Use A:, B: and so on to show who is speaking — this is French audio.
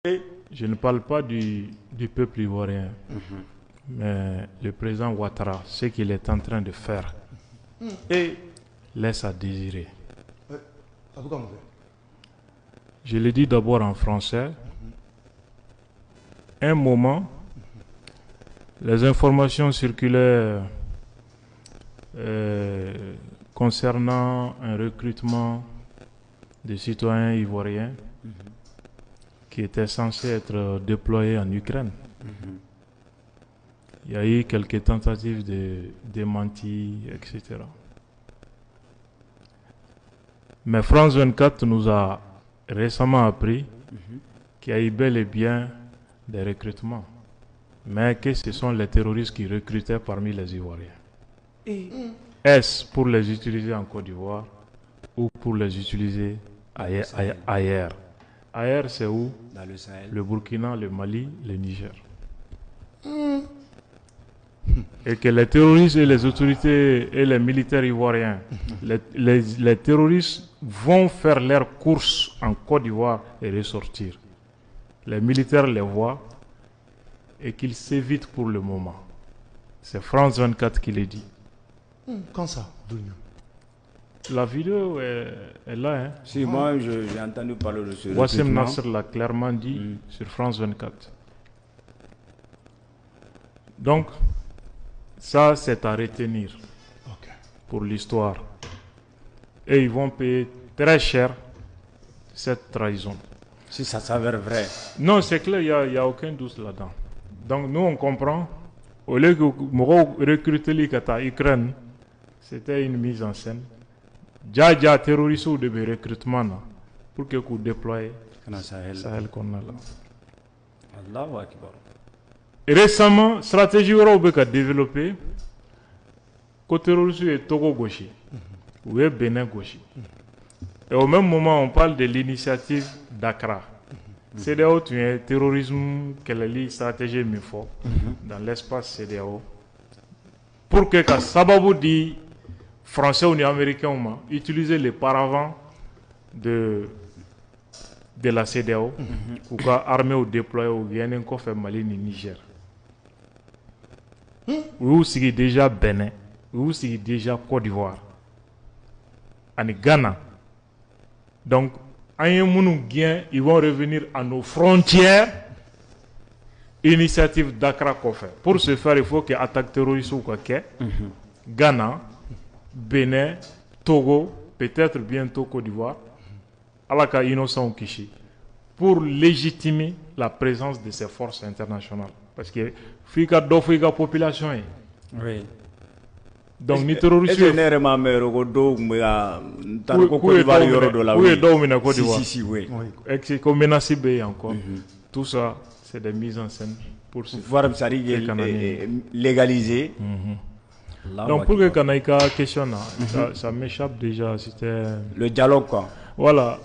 A: Et je ne parle pas du peuple ivoirien, mais le président Ouattara, ce qu'il est en train de faire, et laisse à désirer. Je le dis d'abord en français. Un moment, les informations circulaient concernant un recrutement de citoyens ivoiriens qui étaient censés être déployés en Ukraine. Il y a eu quelques tentatives de démenti, etc. Mais France 24 nous a récemment appris qu'il y a eu bel et bien des recrutements, mais que ce sont les terroristes qui recrutaient parmi les Ivoiriens. Est-ce pour les utiliser en Côte d'Ivoire ou pour les utiliser ailleurs? Ailleurs, c'est où?
B: Dans le Sahel.
A: Le Burkina, le Mali, le Niger. Et que les terroristes et les autorités et les militaires ivoiriens, les terroristes vont faire leurs courses en Côte d'Ivoire et ressortir. Les militaires les voient et qu'ils s'évitent pour le moment. C'est France 24 qui le dit.
C: Quand ça?
A: La vidéo est là. Hein?
B: Si, moi j'ai entendu parler de ce
A: Wassim
B: recrutement.
A: Nasser l'a clairement dit sur France 24. Donc, ça c'est à retenir pour l'histoire. Et ils vont payer très cher cette trahison.
B: Si ça s'avère vrai.
A: Non, c'est clair, il n'y a aucun doute là-dedans. Donc nous on comprend, au lieu que nous recruter l'Ukraine, c'était une mise en scène. Déjà terroriste ou de recrutement là, pour que vous déployez
B: Dans le Sahel.
A: Sahel qu'on a là.
B: Allahu Akbar.
A: Et récemment, stratégie européenne a développé côté terroriste est Togo gauche ou est Bénin gauche. Et au même moment, on parle de l'initiative d'Accra. CEDEAO, tu es terrorisme, quelle est la stratégie mieux fort dans l'espace CEDEAO. Pour que Sababu dit français ou américain utiliser les paravents de la CEDEAO ou armée ou déployée ou bien encore fait Mali ni Niger. Ou si déjà Bénin, ou si déjà Côte d'Ivoire, en Ghana. Donc, ils vont revenir à nos frontières. Initiative d'Accra qu'on fait. Pour ce faire, il faut que attaque terroriste ou quoi que Ghana, Bénin, Togo, peut-être bientôt Côte d'Ivoire, Alaka Innocent Kishi, pour légitimer la présence de ces forces internationales. Parce que Fika Dofika population.
B: Oui.
A: Donc, ni terroristes.
B: Est-ce que si, oui.
A: Et comme menacé encore. Tout ça, c'est des mises en scène pour
B: voir légaliser.
A: Donc, pour que Kanaïka questionne, ça m'échappe déjà. C'était
B: le dialogue, quoi.
A: Voilà.